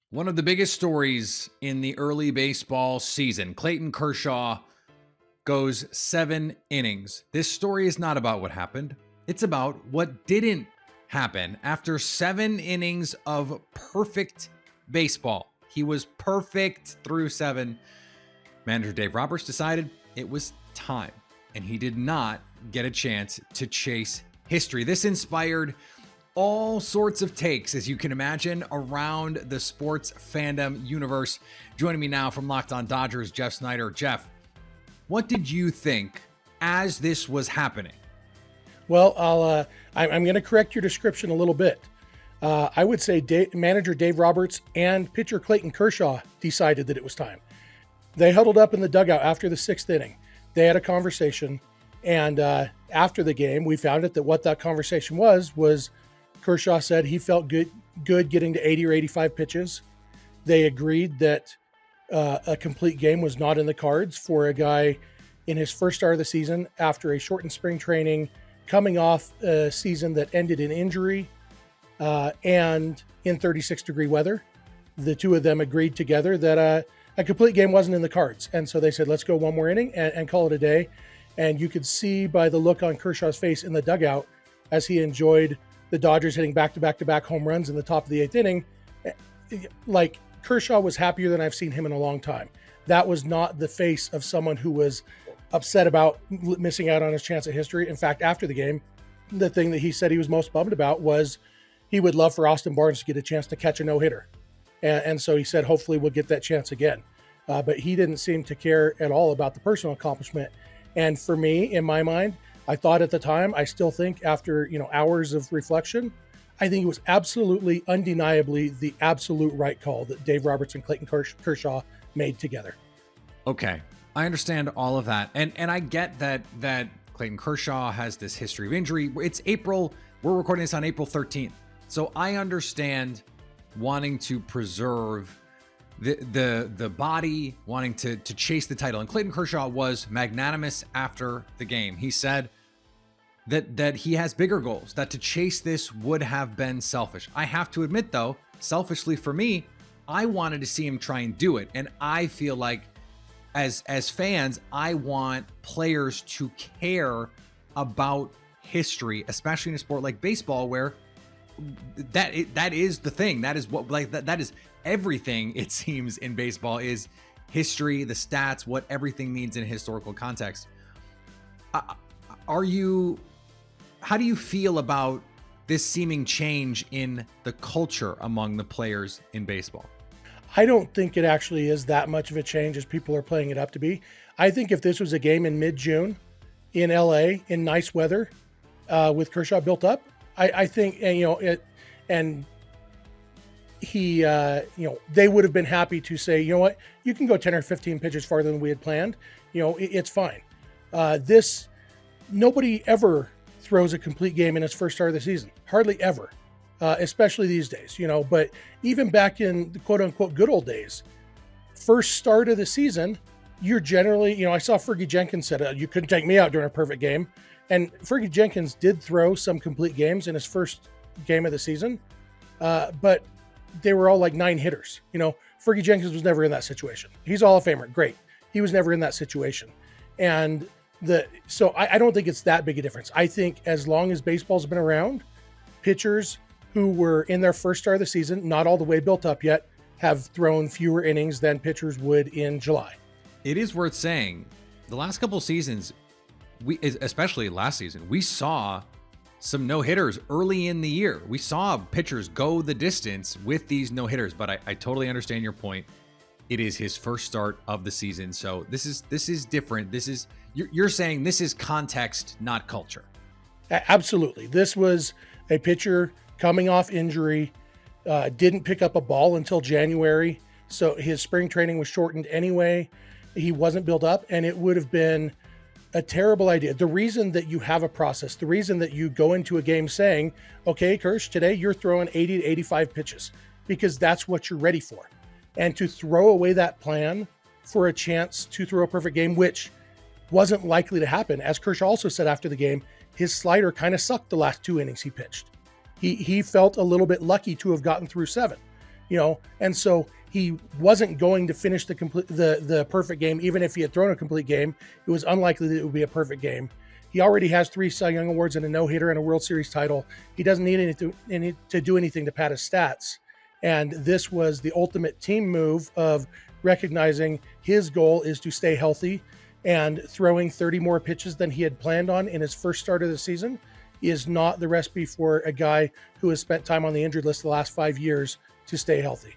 One of the biggest stories in the early baseball season, Clayton Kershaw goes 7 innings. This story is not about what happened. It's about what didn't happen after 7 innings of perfect baseball. He was perfect through 7. Manager Dave Roberts decided it was time, and he did not get a chance to chase history. This inspired all sorts of takes, as you can imagine, around the sports fandom universe. Joining me now from Locked On Dodgers, Jeff Snider. Jeff, what did you think as this was happening? Well, I'm going to correct your description a little bit. I would say manager Dave Roberts and pitcher Clayton Kershaw decided that it was time. They huddled up in the dugout after the 6th inning. They had a conversation, and after the game, we found out that what that conversation was Kershaw said he felt good getting to 80 or 85 pitches. They agreed that a complete game was not in the cards for a guy in his first start of the season after a shortened spring training, coming off a season that ended in injury and in 36-degree weather. The two of them agreed together that a complete game wasn't in the cards. And so they said, let's go one more inning and call it a day. And you could see by the look on Kershaw's face in the dugout as he enjoyed the Dodgers hitting back-to-back home runs in the top of the 8th inning, like Kershaw was happier than I've seen him in a long time. That was not the face of someone who was upset about missing out on his chance at history. In fact, after the game, the thing that he said he was most bummed about was he would love for Austin Barnes to get a chance to catch a no-hitter. And so he said, hopefully we'll get that chance again. But he didn't seem to care at all about the personal accomplishment. And for me, in my mind, I thought at the time, I still think after hours of reflection, I think it was absolutely, undeniably the absolute right call that Dave Roberts and Clayton Kershaw made together. Okay, I understand all of that. And I get that Clayton Kershaw has this history of injury. It's April. We're recording this on April 13th. So I understand wanting to preserve the body, wanting to chase the title. And Clayton Kershaw was magnanimous after the game. He said that he has bigger goals, that to chase this would have been selfish. I have to admit, though, selfishly for me, I wanted to see him try and do it. And I feel like as fans, I want players to care about history, especially in a sport like baseball, where that is the thing. That is what that is everything, it seems, in baseball is history, the stats, what everything means in a historical context. How do you feel about this seeming change in the culture among the players in baseball? I don't think it actually is that much of a change as people are playing it up to be. I think if this was a game in mid-June in LA in nice weather with Kershaw built up, I think, they would have been happy to say, you know what, you can go 10 or 15 pitches farther than we had planned. It's fine. Nobody ever throws a complete game in his first start of the season. Hardly ever, especially these days, but even back in the quote unquote good old days, first start of the season, you're generally, I saw Fergie Jenkins said, you couldn't take me out during a perfect game. And Fergie Jenkins did throw some complete games in his first game of the season, but they were all like 9 hitters. Fergie Jenkins was never in that situation. He's a Hall of Famer. Great. He was never in that situation. And so I don't think it's that big a difference. I think as long as baseball's been around, pitchers who were in their first start of the season, not all the way built up yet, have thrown fewer innings than pitchers would in July. It is worth saying the last couple of seasons, especially last season, we saw some no-hitters early in the year. We saw pitchers go the distance with these no-hitters, but I totally understand your point. It is his first start of the season, so this is different. You're saying this is context, not culture. Absolutely. This was a pitcher coming off injury, didn't pick up a ball until January, so his spring training was shortened anyway. He wasn't built up, and it would have been a terrible idea. The reason that you have a process, the reason that you go into a game saying, okay, Kersh, today you're throwing 80 to 85 pitches, because that's what you're ready for. And to throw away that plan for a chance to throw a perfect game, which wasn't likely to happen. As Kershaw also said after the game, his slider kind of sucked the last 2 innings he pitched. He felt a little bit lucky to have gotten through 7. And so he wasn't going to finish the perfect game. Even if he had thrown a complete game, it was unlikely that it would be a perfect game. He already has 3 Cy Young Awards and a no-hitter and a World Series title. He doesn't need to do anything to pad his stats. And this was the ultimate team move of recognizing his goal is to stay healthy, and throwing 30 more pitches than he had planned on in his first start of the season is not the recipe for a guy who has spent time on the injured list the last 5 years to stay healthy.